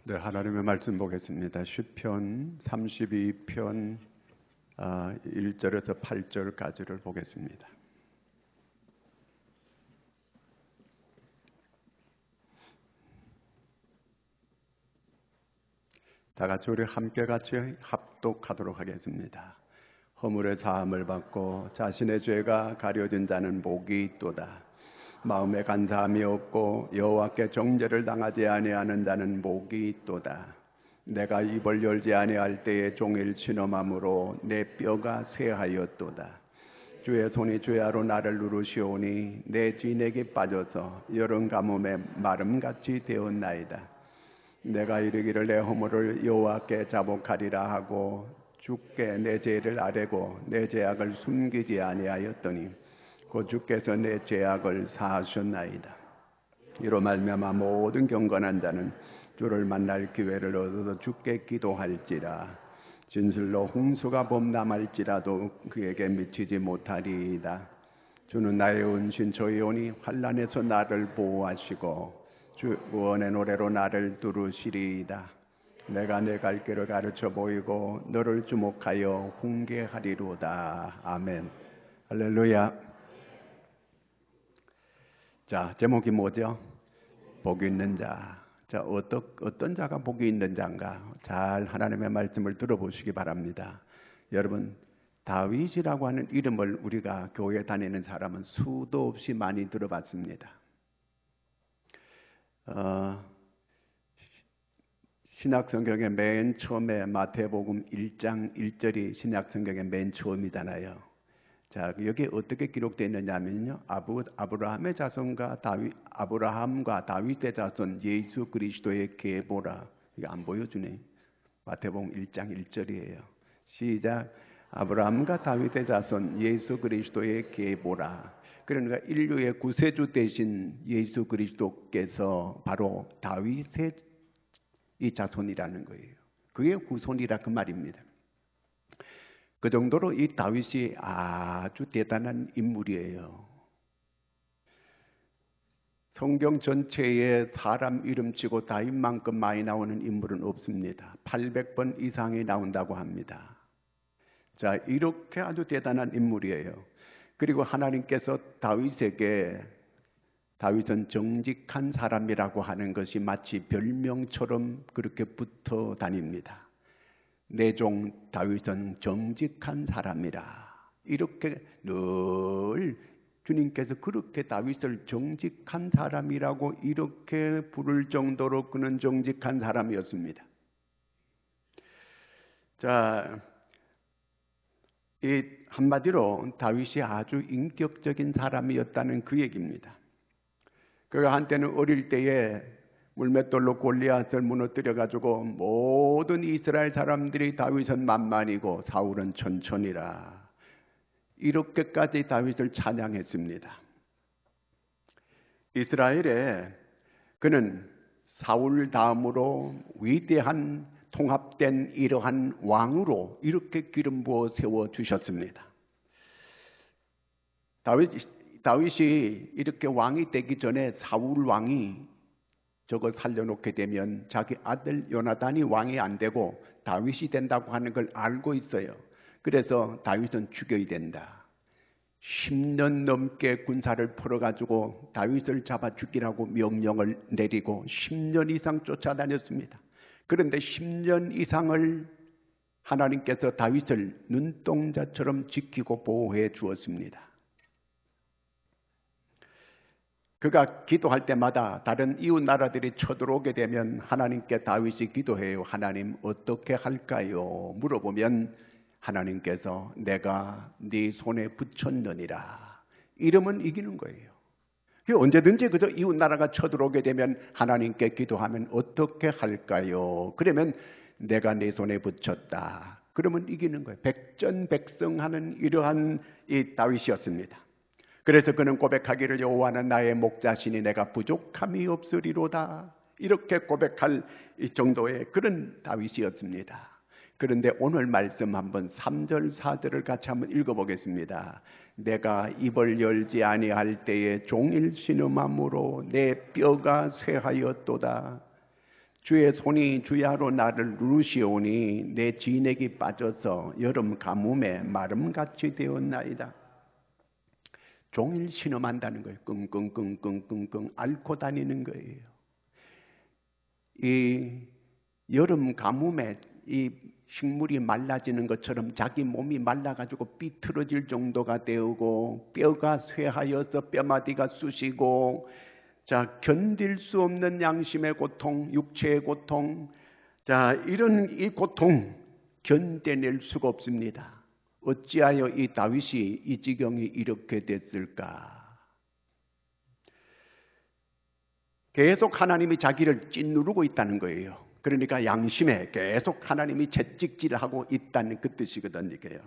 네, 하나님의 말씀 보겠습니다. 시편 32편 1절에서 8절까지를 보겠습니다. 다 같이 우리 함께 같이 합독하도록 하겠습니다. 허물의 사함을 받고 자신의 죄가 가려진 자는 복이 있도다. 마음에 간사함이 없고 여호와께 정죄를 당하지 아니하는 자는 복이 있도다. 내가 입을 열지 아니할 때에 종일 신음함으로 내 뼈가 쇠하였도다. 주의 손이 주야로 나를 누르시오니 내 진액이 빠져서 여름 가뭄에 마름같이 되었나이다. 내가 이르기를 내 허물을 여호와께 자복하리라 하고 주께 내 죄를 아뢰고 내 죄악을 숨기지 아니하였더니 곧 주께서 내 죄악을 사하셨나이다. 이로 말미암아 모든 경건한 자는 주를 만날 기회를 얻어서 주께 기도할지라. 진실로 홍수가 범람할지라도 그에게 미치지 못하리이다. 주는 나의 은신 저희오니 환난에서 나를 보호하시고 주 구원의 노래로 나를 두르시리이다. 내가 내 갈 길을 가르쳐 보이고 너를 주목하여 훈계하리로다. 아멘. 할렐루야. 자, 제목이 뭐죠? 복이 있는 자. 자, 어떤 자가 복이 있는 자인가? 잘 하나님의 말씀을 들어보시기 바랍니다. 여러분, 다윗이라고 하는 이름을 우리가 교회 다니는 사람은 수도 없이 많이 들어봤습니다. 신약성경의 맨 처음에 마태복음 1장 1절이 신약성경의 맨 처음이잖아요. 자, 여기 어떻게 기록되어 있느냐면요, 아브라함의 자손과 아브라함과 다윗의 자손 예수 그리스도의 계보라. 이거 안 보여주네. 마태복음 1장 1절이에요. 시작. 아브라함과 다윗의 자손 예수 그리스도의 계보라. 그러니까 인류의 구세주 대신 예수 그리스도께서 바로 다윗의 이 자손이라는 거예요. 그게 후손이라 그 말입니다. 그 정도로 이 다윗이 아주 대단한 인물이에요. 성경 전체에 사람 이름치고 다윗만큼 많이 나오는 인물은 없습니다. 800번 이상이 나온다고 합니다. 자, 이렇게 아주 대단한 인물이에요. 그리고 하나님께서 다윗은 정직한 사람이라고 하는 것이 마치 별명처럼 그렇게 붙어 다닙니다. 내 종 다윗은 정직한 사람이라. 이렇게 늘 주님께서 그렇게 다윗을 정직한 사람이라고 이렇게 부를 정도로 그는 정직한 사람이었습니다. 자, 이 한마디로 다윗이 아주 인격적인 사람이었다는 그 얘기입니다. 그가 한때는 어릴 때에 물맷돌로 골리앗을 무너뜨려 가지고 모든 이스라엘 사람들이 다윗은 만만이고 사울은 천천히라. 이렇게까지 다윗을 찬양했습니다. 이스라엘에 그는 사울 다음으로 위대한 통합된 이러한 왕으로 이렇게 기름 부어 세워 주셨습니다. 다윗이 이렇게 왕이 되기 전에 사울 왕이 저거 살려놓게 되면 자기 아들 요나단이 왕이 안 되고 다윗이 된다고 하는 걸 알고 있어요. 그래서 다윗은 죽여야 된다. 10년 넘게 군사를 풀어가지고 다윗을 잡아 죽이라고 명령을 내리고 10년 이상 쫓아다녔습니다. 그런데 10년 이상을 하나님께서 다윗을 눈동자처럼 지키고 보호해 주었습니다. 그가 기도할 때마다 다른 이웃 나라들이 쳐들어오게 되면 하나님께 다윗이 기도해요. 하나님 어떻게 할까요? 물어보면 하나님께서 내가 네 손에 붙였느니라. 이러면 이기는 거예요. 언제든지 그저 이웃 나라가 쳐들어오게 되면 하나님께 기도하면 어떻게 할까요? 그러면 내가 네 손에 붙였다. 그러면 이기는 거예요. 백전백승하는 이러한 이 다윗이었습니다. 그래서 그는 고백하기를 여호와는 나의 목자시니 내가 부족함이 없으리로다. 이렇게 고백할 이 정도의 그런 다윗이었습니다. 그런데 오늘 말씀 한번 3절 4절을 같이 한번 읽어보겠습니다. 내가 입을 열지 아니할 때에 종일 신음함으로 내 뼈가 쇠하였도다. 주의 손이 주야로 나를 누르시오니 내 진액이 빠져서 여름 가뭄에 마름같이 되었나이다. 종일 신음한다는 거예요. 끙끙끙끙끙끙 앓고 다니는 거예요. 이 여름 가뭄에 이 식물이 말라지는 것처럼 자기 몸이 말라가지고 삐뚤어질 정도가 되고 뼈가 쇠하여서 뼈마디가 쑤시고 자 견딜 수 없는 양심의 고통, 육체의 고통, 자 이런 이 고통 견뎌낼 수가 없습니다. 어찌하여 이 다윗이 이 지경이 이렇게 됐을까? 계속 하나님이 자기를 짓누르고 있다는 거예요. 그러니까 양심에 계속 하나님이 채찍질하고 있다는 그 뜻이거든요. 이게요.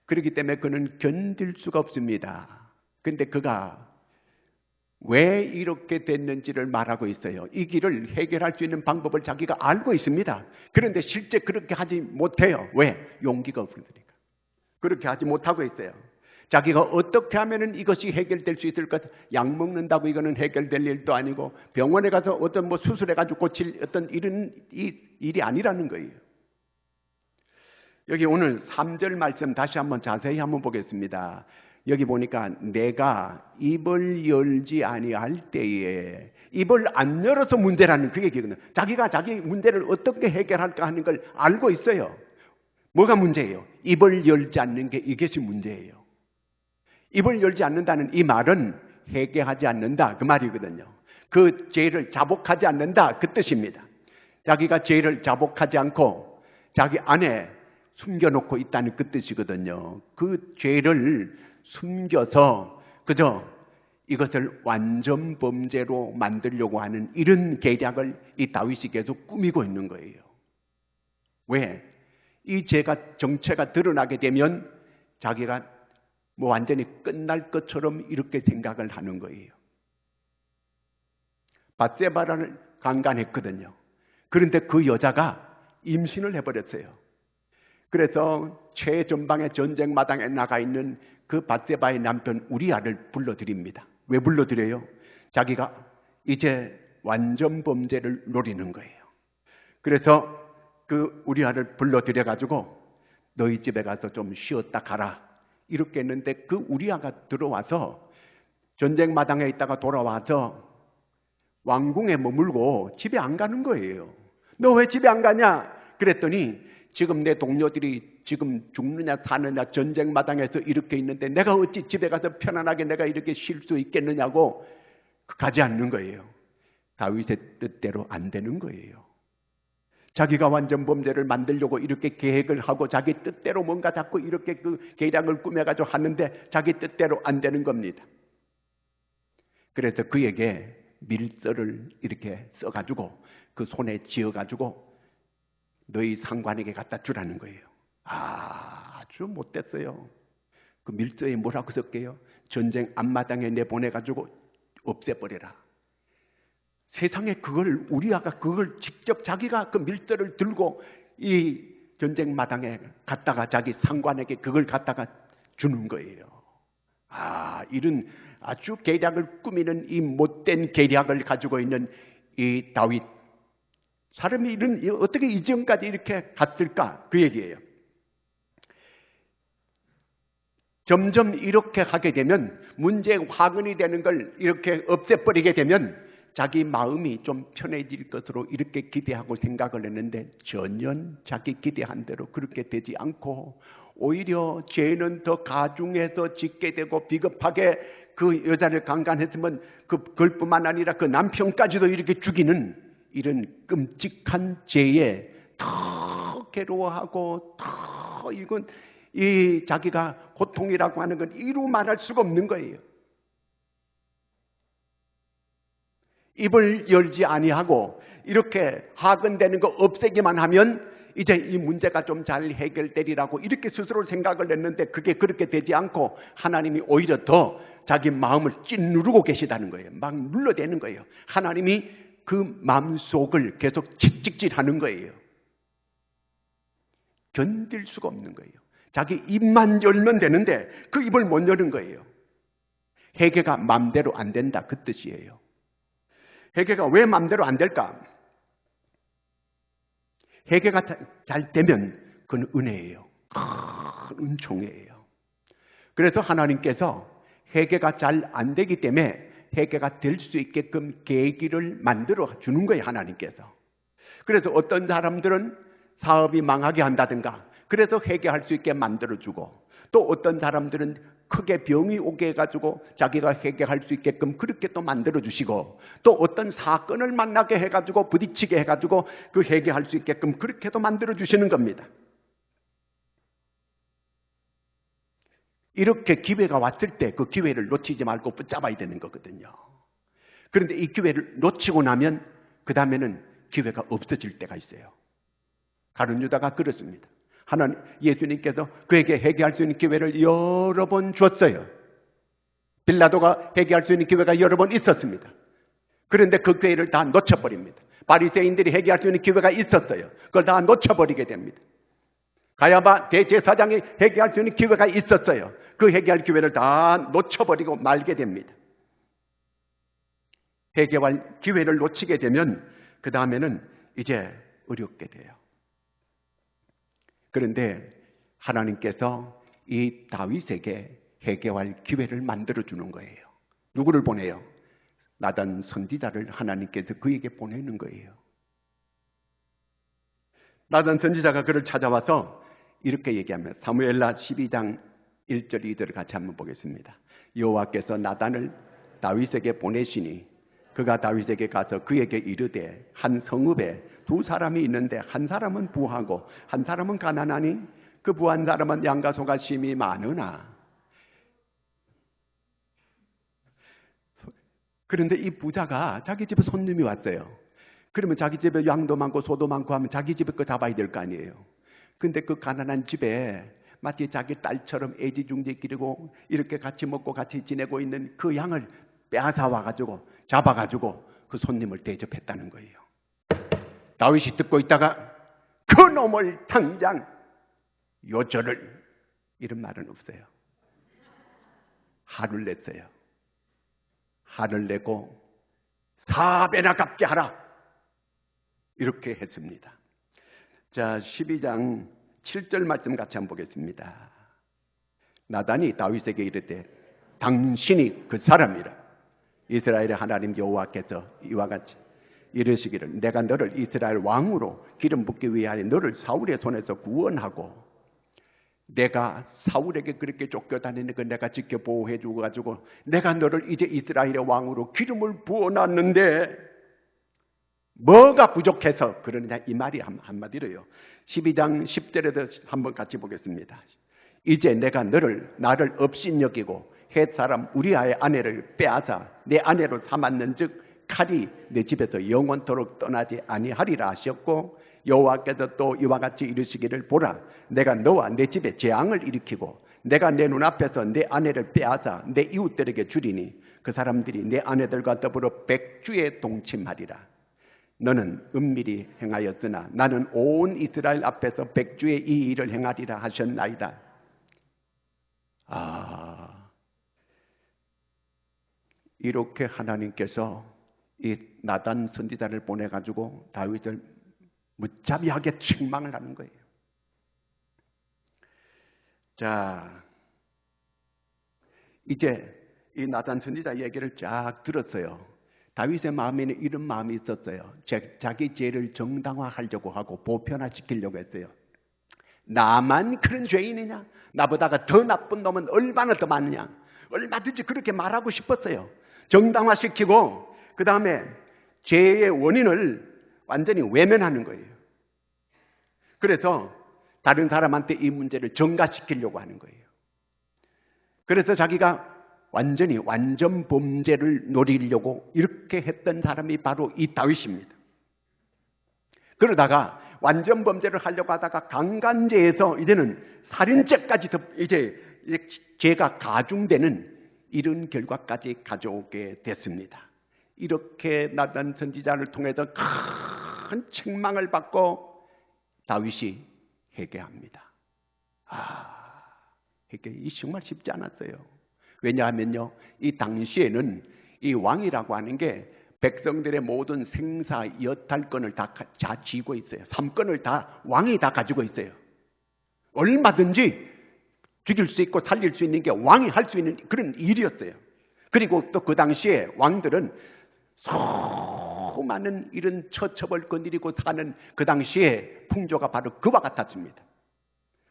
그렇기 때문에 그는 견딜 수가 없습니다. 그런데 그가 왜 이렇게 됐는지를 말하고 있어요. 이 길을 해결할 수 있는 방법을 자기가 알고 있습니다. 그런데 실제 그렇게 하지 못해요. 왜? 용기가 없으니까. 그렇게 하지 못하고 있어요. 자기가 어떻게 하면 이것이 해결될 수 있을까? 약 먹는다고 이거는 해결될 일도 아니고 병원에 가서 어떤 뭐 수술해가지고 고칠 어떤 이런 일이 아니라는 거예요. 여기 오늘 3절 말씀 다시 한번 자세히 한번 보겠습니다. 여기 보니까 내가 입을 열지 아니할 때에 입을 안 열어서 문제라는 그 얘기거든요. 자기가 자기 문제를 어떻게 해결할까 하는 걸 알고 있어요. 뭐가 문제예요? 입을 열지 않는 게 이것이 문제예요. 입을 열지 않는다는 이 말은 회개하지 않는다 그 말이거든요. 그 죄를 자복하지 않는다 그 뜻입니다. 자기가 죄를 자복하지 않고 자기 안에 숨겨놓고 있다는 그 뜻이거든요. 그 죄를 숨겨서 그저 이것을 완전 범죄로 만들려고 하는 이런 계략을 이 다윗이 계속 꾸미고 있는 거예요. 왜? 이 죄가 정체가 드러나게 되면 자기가 뭐 완전히 끝날 것처럼 이렇게 생각을 하는 거예요. 밧세바를 강간했거든요. 그런데 그 여자가 임신을 해버렸어요. 그래서 최전방의 전쟁마당에 나가 있는 그 밧세바의 남편 우리아를 불러드립니다. 왜 불러드려요? 자기가 이제 완전 범죄를 노리는 거예요. 그래서 그 우리아를 불러들여가지고 너희 집에 가서 좀 쉬었다 가라 이렇게 했는데 그 우리아가 들어와서 전쟁마당에 있다가 돌아와서 왕궁에 머물고 집에 안 가는 거예요. 너 왜 집에 안 가냐? 그랬더니 지금 내 동료들이 지금 죽느냐 사느냐 전쟁마당에서 이렇게 있는데 내가 어찌 집에 가서 편안하게 내가 이렇게 쉴 수 있겠느냐고 가지 않는 거예요. 다윗의 뜻대로 안 되는 거예요. 자기가 완전 범죄를 만들려고 이렇게 계획을 하고 자기 뜻대로 뭔가 자꾸 이렇게 그 계략을 꾸며가지고 하는데 자기 뜻대로 안 되는 겁니다. 그래서 그에게 밀서를 이렇게 써가지고 그 손에 쥐어가지고 너희 상관에게 갖다 주라는 거예요. 아주 못됐어요. 그 밀서에 뭐라고 썼게요? 전쟁 앞마당에 내보내가지고 없애버려라. 세상에 그걸 우리아가 그걸 직접 자기가 그 밀서를 들고 이 전쟁 마당에 갔다가 자기 상관에게 그걸 갖다가 주는 거예요. 이런 아주 계략을 꾸미는 이 못된 계략을 가지고 있는 이 다윗. 사람이 어떻게 이전까지 이렇게 갔을까? 그 얘기예요. 점점 이렇게 하게 되면 문제의 화근이 되는 걸 이렇게 없애버리게 되면 자기 마음이 좀 편해질 것으로 이렇게 기대하고 생각을 했는데 전혀 자기 기대한 대로 그렇게 되지 않고 오히려 죄는 더 가중해서 짓게 되고 비겁하게 그 여자를 강간했으면 그걸뿐만 아니라 그 남편까지도 이렇게 죽이는 이런 끔찍한 죄에 더 괴로워하고 더 이건 이 자기가 고통이라고 하는 건 이루 말할 수가 없는 거예요. 입을 열지 아니하고 이렇게 하근되는 거 없애기만 하면 이제 이 문제가 좀 잘 해결되리라고 이렇게 스스로 생각을 했는데 그게 그렇게 되지 않고 하나님이 오히려 더 자기 마음을 찐누르고 계시다는 거예요. 막 눌러대는 거예요. 하나님이 그 마음속을 계속 채찍질하는 거예요. 견딜 수가 없는 거예요. 자기 입만 열면 되는데 그 입을 못 여는 거예요. 회개가 마음대로 안 된다 그 뜻이에요. 회개가 왜 마음대로 안 될까? 회개가 잘 되면 그건 은혜예요. 큰 은총이에요. 그래서 하나님께서 회개가 잘 안 되기 때문에 회개가 될 수 있게끔 계기를 만들어 주는 거예요, 하나님께서. 그래서 어떤 사람들은 사업이 망하게 한다든가, 그래서 회개할 수 있게 만들어주고, 또 어떤 사람들은 크게 병이 오게 해가지고 자기가 회개할 수 있게끔 그렇게 또 만들어주시고, 또 어떤 사건을 만나게 해가지고 부딪히게 해가지고 그 회개할 수 있게끔 그렇게도 만들어주시는 겁니다. 이렇게 기회가 왔을 때 그 기회를 놓치지 말고 붙잡아야 되는 거거든요. 그런데 이 기회를 놓치고 나면 그 다음에는 기회가 없어질 때가 있어요. 가룟 유다가 그렇습니다. 하나님, 예수님께서 그에게 회개할 수 있는 기회를 여러 번 줬어요. 빌라도가 회개할 수 있는 기회가 여러 번 있었습니다. 그런데 그 기회를 다 놓쳐버립니다. 바리새인들이 회개할 수 있는 기회가 있었어요. 그걸 다 놓쳐버리게 됩니다. 가야바 대제사장이 회개할 수 있는 기회가 있었어요. 그 회개할 기회를 다 놓쳐버리고 말게 됩니다. 회개할 기회를 놓치게 되면 그 다음에는 이제 어렵게 돼요. 그런데 하나님께서 이 다윗에게 회개할 기회를 만들어주는 거예요. 누구를 보내요? 나단 선지자를 하나님께서 그에게 보내는 거예요. 나단 선지자가 그를 찾아와서 이렇게 얘기합니다. 사무엘라 12장 1절 2절을 같이 한번 보겠습니다. 여호와께서 나단을 다윗에게 보내시니 그가 다윗에게 가서 그에게 이르되 한 성읍에 두 사람이 있는데 한 사람은 부하고 한 사람은 가난하니 그 부한 사람은 양과 소가 심히 많으나. 그런데 이 부자가 자기 집에 손님이 왔어요. 그러면 자기 집에 양도 많고 소도 많고 하면 자기 집에 거 잡아야 될 거 아니에요. 근데 그 가난한 집에 마치 자기 딸처럼 애지중지 기르고 이렇게 같이 먹고 같이 지내고 있는 그 양을 빼앗아 와가지고 잡아가지고 그 손님을 대접했다는 거예요. 다윗이 듣고 있다가 그 놈을 당장 요절을, 이런 말은 없어요. 화를 냈어요. 화를 내고 4배나 갚게 하라, 이렇게 했습니다. 자, 12장 7절 말씀 같이 한번 보겠습니다. 나단이 다윗에게 이르되 당신이 그 사람이라. 이스라엘의 하나님 여호와께서 이와 같이 이르시기를 내가 너를 이스라엘 왕으로 기름 붓기 위하여 너를 사울의 손에서 구원하고, 내가 사울에게 그렇게 쫓겨다니는 거 내가 지켜 보호해 주고 가지고 내가 너를 이제 이스라엘의 왕으로 기름을 부어놨는데 뭐가 부족해서 그러느냐, 이 말이 한마디로요. 12장 10절에도 한번 같이 보겠습니다. 이제 내가 나를 업신여기고 헷 사람 우리아의 아내를 빼앗아 내 아내로 삼았는즉 칼이 내 집에서 영원토록 떠나지 아니하리라 하셨고, 여호와께서 또 이와 같이 이르시기를 보라, 내가 너와 내 집에 재앙을 일으키고 내가 내 눈앞에서 내 아내를 빼앗아 내 이웃들에게 주리니 그 사람들이 내 아내들과 더불어 백주에 동침하리라. 너는 은밀히 행하였으나 나는 온 이스라엘 앞에서 백주의 이 일을 행하리라 하셨나이다. 이렇게 하나님께서 이 나단 선지자를 보내가지고 다윗을 무자비하게 책망을 하는 거예요. 자, 이제 이 나단 선지자 얘기를 쫙 들었어요. 다윗의 마음에는 이런 마음이 있었어요. 자기 죄를 정당화하려고 하고 보편화시키려고 했어요. 나만 그런 죄인이냐? 나보다가 더 나쁜 놈은 얼마나 더 많으냐? 얼마든지 그렇게 말하고 싶었어요. 정당화시키고 그 다음에 죄의 원인을 완전히 외면하는 거예요. 그래서 다른 사람한테 이 문제를 전가시키려고 하는 거예요. 그래서 자기가 완전 범죄를 노리려고 이렇게 했던 사람이 바로 이 다윗입니다. 그러다가 완전 범죄를 하려고 하다가 강간죄에서 이제는 살인죄까지 이제 죄가 가중되는 이런 결과까지 가져오게 됐습니다. 이렇게 나단 선지자를 통해서 큰 책망을 받고 다윗이 회개합니다. 회개이 정말 쉽지 않았어요. 왜냐하면요, 이 당시에는 이 왕이라고 하는 게 백성들의 모든 생사 여탈권을 다 쥐고 있어요. 삼권을 다 왕이 다 가지고 있어요. 얼마든지 죽일 수 있고 살릴 수 있는 게 왕이 할 수 있는 그런 일이었어요. 그리고 또 그 당시에 왕들은 수많은 이런 처첩을 거느리고 사는 그 당시에 풍조가 바로 그와 같았습니다.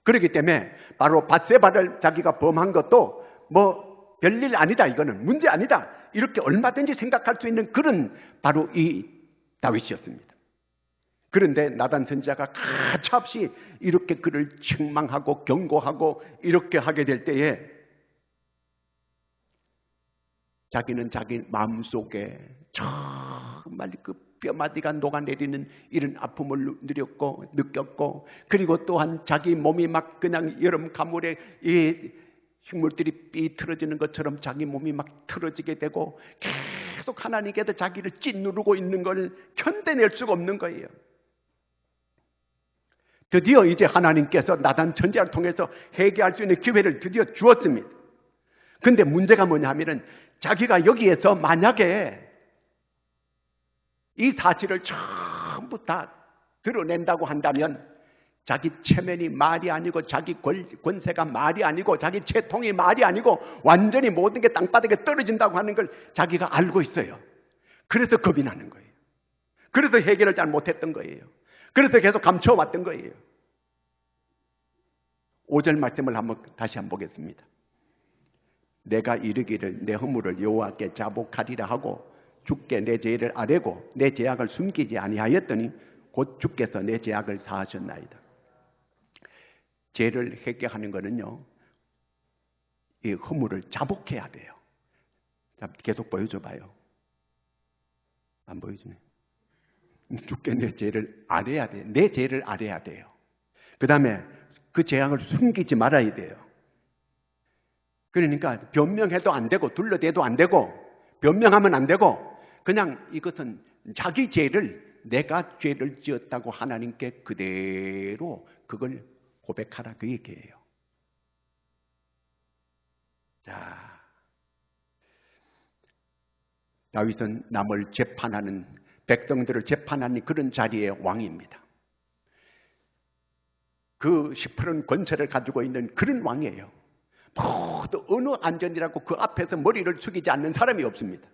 그렇기 때문에 바로 밧세바를 자기가 범한 것도 뭐 별일 아니다, 이거는 문제 아니다, 이렇게 얼마든지 생각할 수 있는 그런 바로 이 다윗이었습니다. 그런데 나단 선지자가 가차없이 이렇게 그를 책망하고 경고하고 이렇게 하게 될 때에 자기는 자기 마음속에 정말 그 뼈마디가 녹아내리는 이런 아픔을 느꼈고, 그리고 또한 자기 몸이 막 그냥 여름 가물에 이 식물들이 삐틀어지는 것처럼 자기 몸이 막 틀어지게 되고 계속 하나님께서 자기를 짓누르고 있는 걸 견뎌낼 수가 없는 거예요. 드디어 이제 하나님께서 나단 선지자를 통해서 회개할 수 있는 기회를 드디어 주었습니다. 근데 문제가 뭐냐 하면은 자기가 여기에서 만약에 이 사실을 전부 다 드러낸다고 한다면 자기 체면이 말이 아니고 자기 권세가 말이 아니고 자기 채통이 말이 아니고 완전히 모든 게 땅바닥에 떨어진다고 하는 걸 자기가 알고 있어요. 그래서 겁이 나는 거예요. 그래서 해결을 잘 못했던 거예요. 그래서 계속 감춰왔던 거예요. 5절 말씀을 다시 한번 보겠습니다. 내가 이르기를 내 허물을 여호와께 자복하리라 하고 주께 내 죄를 아뢰고 내 죄악을 숨기지 아니하였더니 곧 주께서 내 죄악을 사하셨나이다. 죄를 회개하는 것은요, 이 허물을 자복해야 돼요. 자, 계속 보여줘 봐요. 안 보여주네. 주께 내 죄를 아뢰야 돼요. 내 죄를 아뢰야 돼요. 그 다음에 그 죄악을 숨기지 말아야 돼요. 그러니까 변명해도 안 되고 둘러대도 안 되고 변명하면 안 되고 그냥 이것은 자기 죄를, 내가 죄를 지었다고 하나님께 그대로 그걸 고백하라, 그 얘기예요. 자, 다윗은 남을 재판하는, 백성들을 재판하는 그런 자리의 왕입니다. 그 시퍼런 권세를 가지고 있는 그런 왕이에요. 모두 어느 안전이라고 그 앞에서 머리를 숙이지 않는 사람이 없습니다.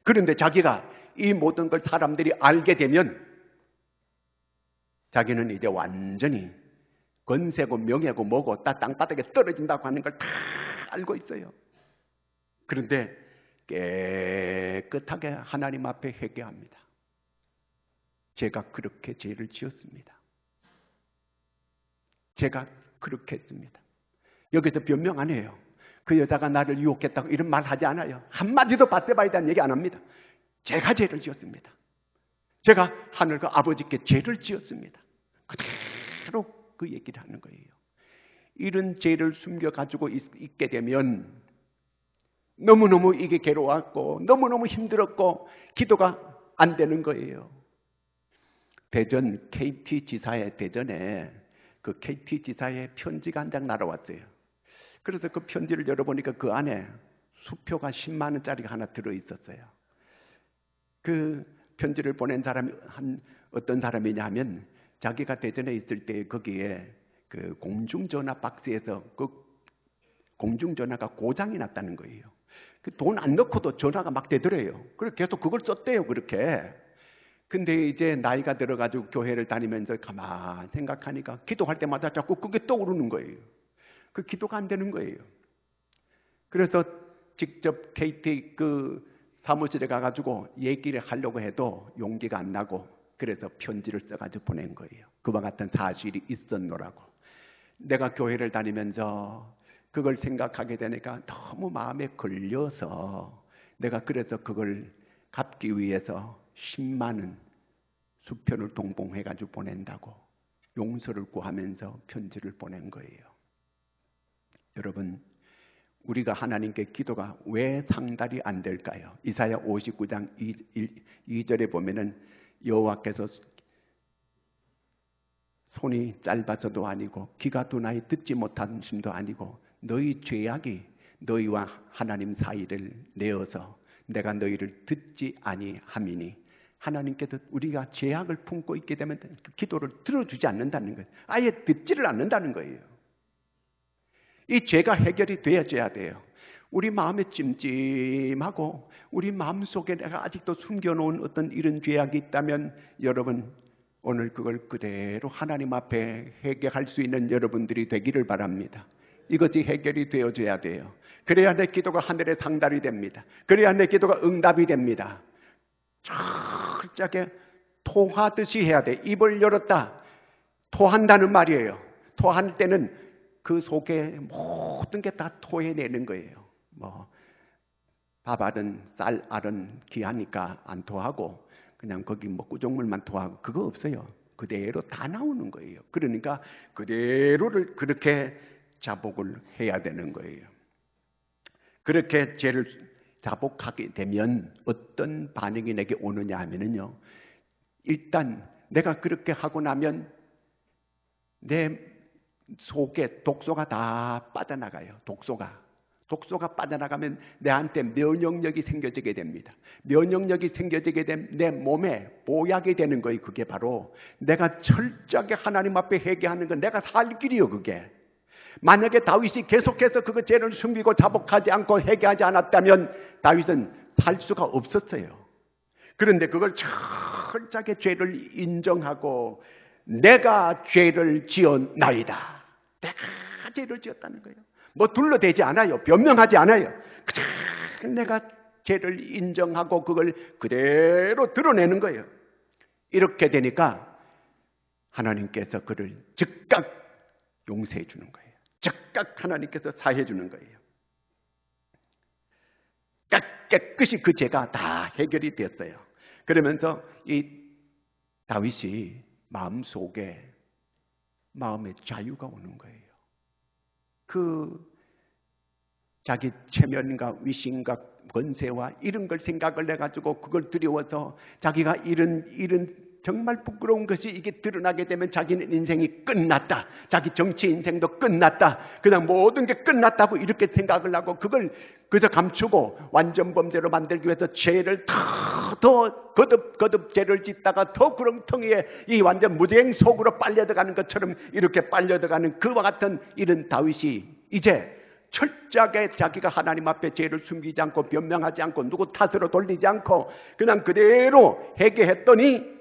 그런데 자기가 이 모든 걸 사람들이 알게 되면 자기는 이제 완전히 권세고 명예고 뭐고 다 땅바닥에 떨어진다고 하는 걸 다 알고 있어요. 그런데 깨끗하게 하나님 앞에 회개합니다. 제가 그렇게 죄를 지었습니다. 제가 그렇게 했습니다. 여기서 변명 안 해요. 그 여자가 나를 유혹했다고 이런 말 하지 않아요. 한마디도 밧세바에 대한 얘기 안 합니다. 제가 죄를 지었습니다. 제가 하늘과 아버지께 죄를 지었습니다. 그대로 그 얘기를 하는 거예요. 이런 죄를 숨겨가지고 있게 되면 너무너무 이게 괴로웠고 너무너무 힘들었고 기도가 안 되는 거예요. 대전 KT 지사의 대전에 그 KT 지사의 편지가 한 장 날아왔어요. 그래서 그 편지를 열어보니까 그 안에 수표가 10만 원짜리가 하나 들어있었어요. 그 편지를 보낸 사람이 어떤 사람이냐 하면 자기가 대전에 있을 때 거기에 그 공중전화 박스에서 그 공중전화가 고장이 났다는 거예요. 그 돈 안 넣고도 전화가 막 되더래요. 그래서 계속 그걸 썼대요, 그렇게. 근데 이제 나이가 들어가지고 교회를 다니면서 가만 생각하니까 기도할 때마다 자꾸 그게 떠오르는 거예요. 그 기도가 안 되는 거예요. 그래서 직접 KT 그 사무실에 가가지고 얘기를 하려고 해도 용기가 안 나고 그래서 편지를 써가지고 보낸 거예요. 그와 같은 사실이 있었노라고. 내가 교회를 다니면서 그걸 생각하게 되니까 너무 마음에 걸려서 내가 그래서 그걸 갚기 위해서 10만 원 수표를 동봉해가지고 보낸다고 용서를 구하면서 편지를 보낸 거예요. 여러분, 우리가 하나님께 기도가 왜 상달이 안 될까요? 이사야 59장 2절에 보면은 여호와께서 손이 짧아서도 아니고 귀가 둔하여 듣지 못한 심도 아니고 너희 죄악이 너희와 하나님 사이를 내어서 내가 너희를 듣지 아니함이니 하나님께서 우리가 죄악을 품고 있게 되면 그 기도를 들어주지 않는다는 거예요. 아예 듣지를 않는다는 거예요. 이 죄가 해결이 되어져야 돼요. 우리 마음에 찜찜하고 우리 마음속에 내가 아직도 숨겨놓은 어떤 이런 죄악이 있다면 여러분 오늘 그걸 그대로 하나님 앞에 해결할 수 있는 여러분들이 되기를 바랍니다. 이것이 해결이 되어져야 돼요. 그래야 내 기도가 하늘에 상달이 됩니다. 그래야 내 기도가 응답이 됩니다. 철저하게 토하듯이 해야 돼. 입을 열었다. 토한다는 말이에요. 토할 때는 그 속에 모든 게 다 토해내는 거예요. 밥알은 쌀알은 귀하니까 안 토하고 그냥 거기 구정물만 토하고 그거 없어요. 그대로 다 나오는 거예요. 그러니까 그대로를 그렇게 자복을 해야 되는 거예요. 그렇게 죄를 자복하게 되면 어떤 반응이 내게 오느냐 하면은요. 일단 내가 그렇게 하고 나면 내 속에 독소가 다 빠져나가요. 독소가 빠져나가면 내한테 면역력이 생겨지게 됩니다. 면역력이 생겨지게 되면 내 몸에 보약이 되는 거예요. 그게 바로 내가 철저하게 하나님 앞에 회개하는 건 내가 살 길이요. 그게 만약에 다윗이 계속해서 그 죄를 숨기고 자복하지 않고 회개하지 않았다면 다윗은 살 수가 없었어요. 그런데 그걸 철저하게 죄를 인정하고 내가 죄를 지었나이다. 내가 죄를 지었다는 거예요. 둘러대지 않아요. 변명하지 않아요. 그냥 내가 죄를 인정하고 그걸 그대로 드러내는 거예요. 이렇게 되니까 하나님께서 그를 즉각 용서해 주는 거예요. 즉각 하나님께서 사해 주는 거예요. 깨끗이 그 죄가 다 해결이 됐어요. 그러면서 이 다윗이 마음속에 마음의 자유가 오는 거예요. 자기 체면과 위신과 권세와 이런 걸 생각을 해가지고 그걸 두려워서 자기가 이런 정말 부끄러운 것이 이게 드러나게 되면 자기는 인생이 끝났다. 자기 정치 인생도 끝났다. 그냥 모든 게 끝났다고 이렇게 생각을 하고 그걸 그저 감추고 완전 범죄로 만들기 위해서 죄를 더 거듭 죄를 짓다가 더 구렁텅이에 이 완전 무죄행 속으로 빨려들어가는 것처럼 이렇게 빨려들어가는 그와 같은 이런 다윗이 이제 철저하게 자기가 하나님 앞에 죄를 숨기지 않고 변명하지 않고 누구 탓으로 돌리지 않고 그냥 그대로 회개했더니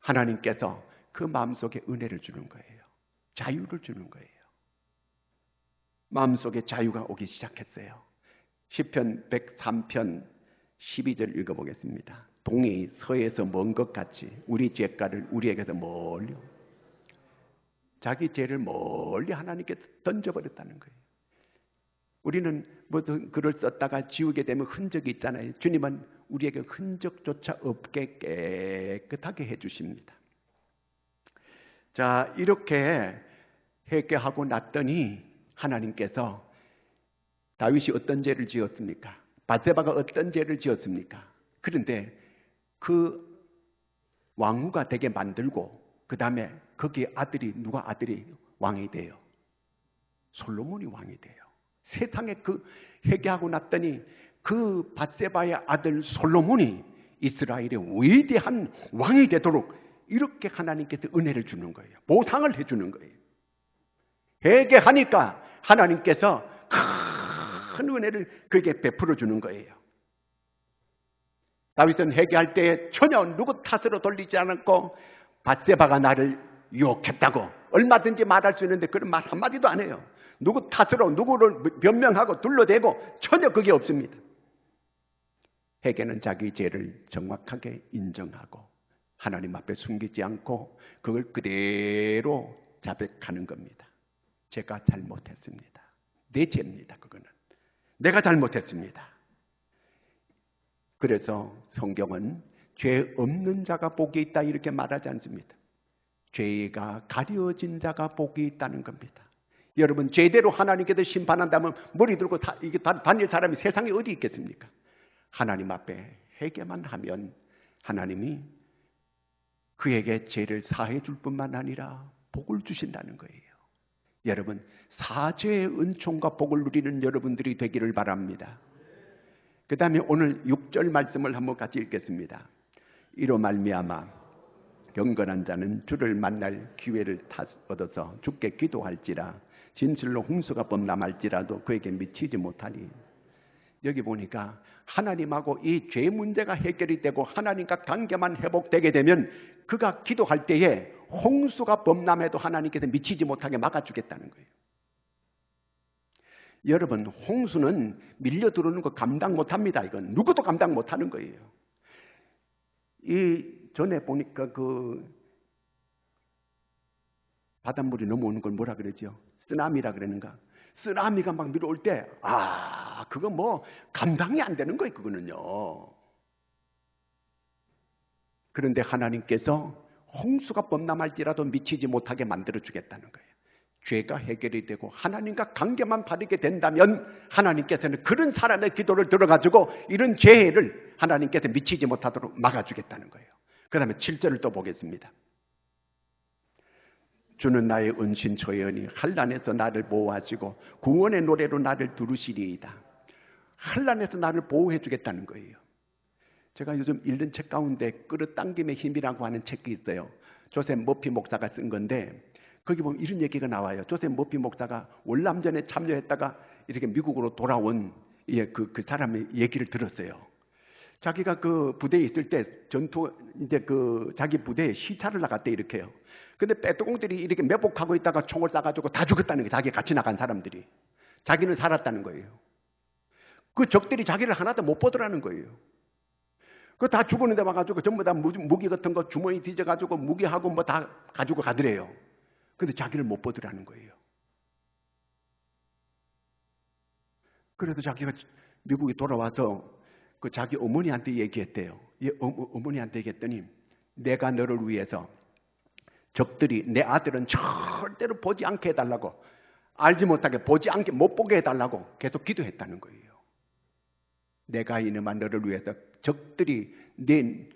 하나님께서 그 마음속에 은혜를 주는 거예요. 자유를 주는 거예요. 마음속에 자유가 오기 시작했어요. 시편 103편 12절 읽어보겠습니다. 동이 서에서 먼 것 같이 우리 죄가를 우리에게서 멀리 자기 죄를 멀리 하나님께 던져버렸다는 거예요. 우리는 무슨 글을 썼다가 지우게 되면 흔적이 있잖아요. 주님은 우리에게 흔적조차 없게 깨끗하게 해주십니다. 자, 이렇게 회개하고 났더니 하나님께서 다윗이 어떤 죄를 지었습니까? 밧세바가 어떤 죄를 지었습니까? 그런데 그 왕후가 되게 만들고 그 다음에 거기에 누가 아들이 왕이 돼요? 솔로몬이 왕이 돼요. 세상에 그 회개하고 났더니 그 밧세바의 아들 솔로몬이 이스라엘의 위대한 왕이 되도록 이렇게 하나님께서 은혜를 주는 거예요. 보상을 해주는 거예요. 회개하니까 하나님께서 큰 은혜를 그에게 베풀어 주는 거예요. 다윗은 회개할 때 전혀 누구 탓으로 돌리지 않았고 밧세바가 나를 유혹했다고 얼마든지 말할 수 있는데 그런 말 한마디도 안 해요. 누구 탓으로 누구를 변명하고 둘러대고 전혀 그게 없습니다. 회개는 자기 죄를 정확하게 인정하고 하나님 앞에 숨기지 않고 그걸 그대로 자백하는 겁니다. 제가 잘못했습니다. 내 죄입니다. 그거는 내가 잘못했습니다. 그래서 성경은 죄 없는 자가 복이 있다 이렇게 말하지 않습니다. 죄가 가려진 자가 복이 있다는 겁니다. 여러분 제대로 하나님께서 심판한다면 머리 들고 이게 다닐 사람이 세상에 어디 있겠습니까? 하나님 앞에 회개만 하면 하나님이 그에게 죄를 사해 줄 뿐만 아니라 복을 주신다는 거예요. 여러분 사죄의 은총과 복을 누리는 여러분들이 되기를 바랍니다. 그 다음에 오늘 6절 말씀을 한번 같이 읽겠습니다. 이로 말미암아 경건한 자는 주를 만날 기회를 얻어서 주께 기도할지라 진실로 홍수가 범람할지라도 그에게 미치지 못하니. 여기 보니까 하나님하고 이 죄 문제가 해결이 되고 하나님과 관계만 회복되게 되면 그가 기도할 때에 홍수가 범람해도 하나님께서 미치지 못하게 막아주겠다는 거예요. 여러분, 홍수는 밀려 들어오는 거 감당 못합니다. 이건 누구도 감당 못하는 거예요. 이 전에 보니까 그 바닷물이 넘어오는 걸 뭐라 그러죠? 쓰나미라 그러는가? 쓰나미가 막 밀어올 때, 그거 뭐 감당이 안 되는 거예요, 그거는요. 그런데 하나님께서 홍수가 범람할지라도 미치지 못하게 만들어주겠다는 거예요. 죄가 해결이 되고 하나님과 관계만 바르게 된다면 하나님께서는 그런 사람의 기도를 들어가지고 이런 죄를 하나님께서 미치지 못하도록 막아주겠다는 거예요. 그 다음에 7절을 또 보겠습니다. 주는 나의 은신처여니 환난에서 나를 보호하시고 구원의 노래로 나를 두르시리이다. 환난에서 나를 보호해 주겠다는 거예요. 제가 요즘 읽는 책 가운데 끌어당김의 힘이라고 하는 책이 있어요. 조셉 머피 목사가 쓴 건데 거기 보면 이런 얘기가 나와요. 조셉 머피 목사가 월남전에 참여했다가 이렇게 미국으로 돌아온 그 사람의 얘기를 들었어요. 자기가 그 부대에 있을 때 자기 부대에 시찰을 나갔대 이렇게요. 근데 빼뚜공들이 이렇게 매복하고 있다가 총을 쏴가지고 다 죽었다는 거예요. 자기 같이 나간 사람들이. 자기는 살았다는 거예요. 그 적들이 자기를 하나도 못 보더라는 거예요. 그 다 죽었는데 와가지고 전부 다 무기 같은 거 주머니 뒤져가지고 무기하고 뭐 다 가지고 가더래요. 근데 자기를 못 보더라는 거예요. 그래도 자기가 미국에 돌아와서 그 자기 어머니한테 얘기했대요. 어머니한테 얘기했더니 내가 너를 위해서 적들이 내 아들은 절대로 보지 않게 해달라고 알지 못하게 보지 않게 못 보게 해달라고 계속 기도했다는 거예요. 내가 이놈아 너를 위해서 적들이 네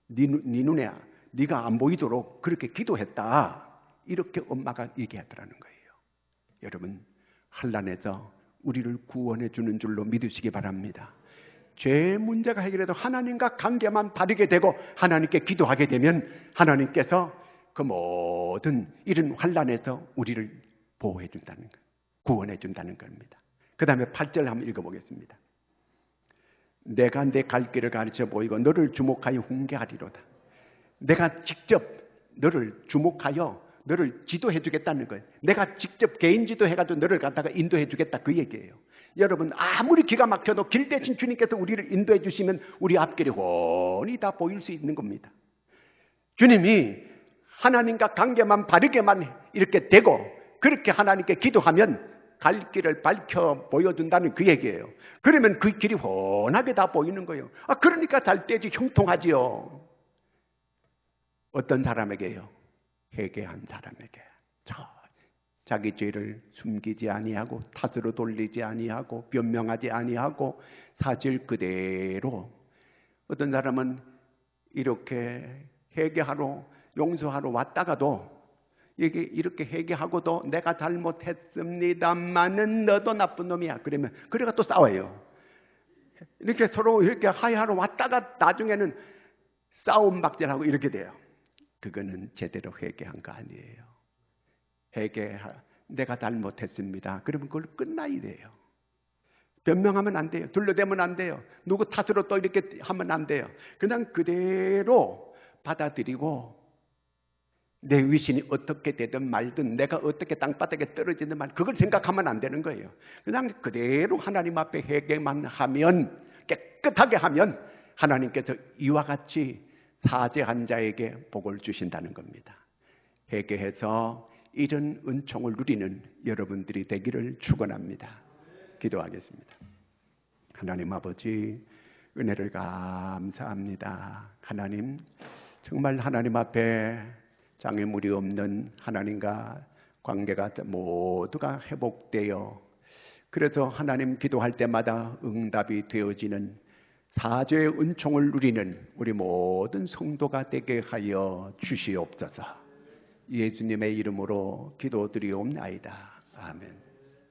눈에 네가 안 보이도록 그렇게 기도했다. 이렇게 엄마가 얘기하더라는 거예요. 여러분, 환난에서 우리를 구원해 주는 줄로 믿으시기 바랍니다. 죄 문제가 해결해도 하나님과 관계만 바르게 되고 하나님께 기도하게 되면 하나님께서 그 모든 이런 환난에서 우리를 보호해 준다는 것, 구원해 준다는 겁니다. 그 다음에 8절 한번 읽어보겠습니다. 내가 내 갈 길을 가르쳐 보이고 너를 주목하여 훈계하리로다. 내가 직접 너를 주목하여 너를 지도해 주겠다는 거예요. 내가 직접 개인 지도해가지고 너를 갖다가 인도해 주겠다 그 얘기예요. 여러분, 아무리 기가 막혀도 길 대신 주님께서 우리를 인도해 주시면 우리 앞길이 훤히 다 보일 수 있는 겁니다. 주님이 하나님과 관계만 바르게만 이렇게 되고 그렇게 하나님께 기도하면 갈 길을 밝혀 보여준다는 그 얘기예요. 그러면 그 길이 훤하게 다 보이는 거예요. 그러니까 잘 되지 형통하지요. 어떤 사람에게요? 회개한 사람에게. 자기 죄를 숨기지 아니하고 탓으로 돌리지 아니하고 변명하지 아니하고 사실 그대로. 어떤 사람은 이렇게 회개하러 용서하러 왔다가도 이렇게 회개하고도 내가 잘못했습니다만은 너도 나쁜 놈이야. 그러면 그래가 또 싸워요. 이렇게 서로 이렇게 화해하러 왔다가 나중에는 싸움 박질하고 이렇게 돼요. 그거는 제대로 회개한 거 아니에요. 내가 잘못했습니다. 그러면 그걸 끝나야 돼요. 변명하면 안 돼요. 둘러대면 안 돼요. 누구 탓으로 또 이렇게 하면 안 돼요. 그냥 그대로 받아들이고 내 위신이 어떻게 되든 말든 내가 어떻게 땅바닥에 떨어지든 말 그걸 생각하면 안 되는 거예요. 그냥 그대로 하나님 앞에 회개만 하면 깨끗하게 하면 하나님께서 이와 같이 사죄한 자에게 복을 주신다는 겁니다. 회개해서 이런 은총을 누리는 여러분들이 되기를 축원합니다. 기도하겠습니다. 하나님 아버지, 은혜를 감사합니다. 하나님, 정말 하나님 앞에 장애물이 없는 하나님과 관계가 모두가 회복되어 그래서 하나님 기도할 때마다 응답이 되어지는 사죄의 은총을 누리는 우리 모든 성도가 되게 하여 주시옵소서. 예수님의 이름으로 기도드리옵나이다. 아멘.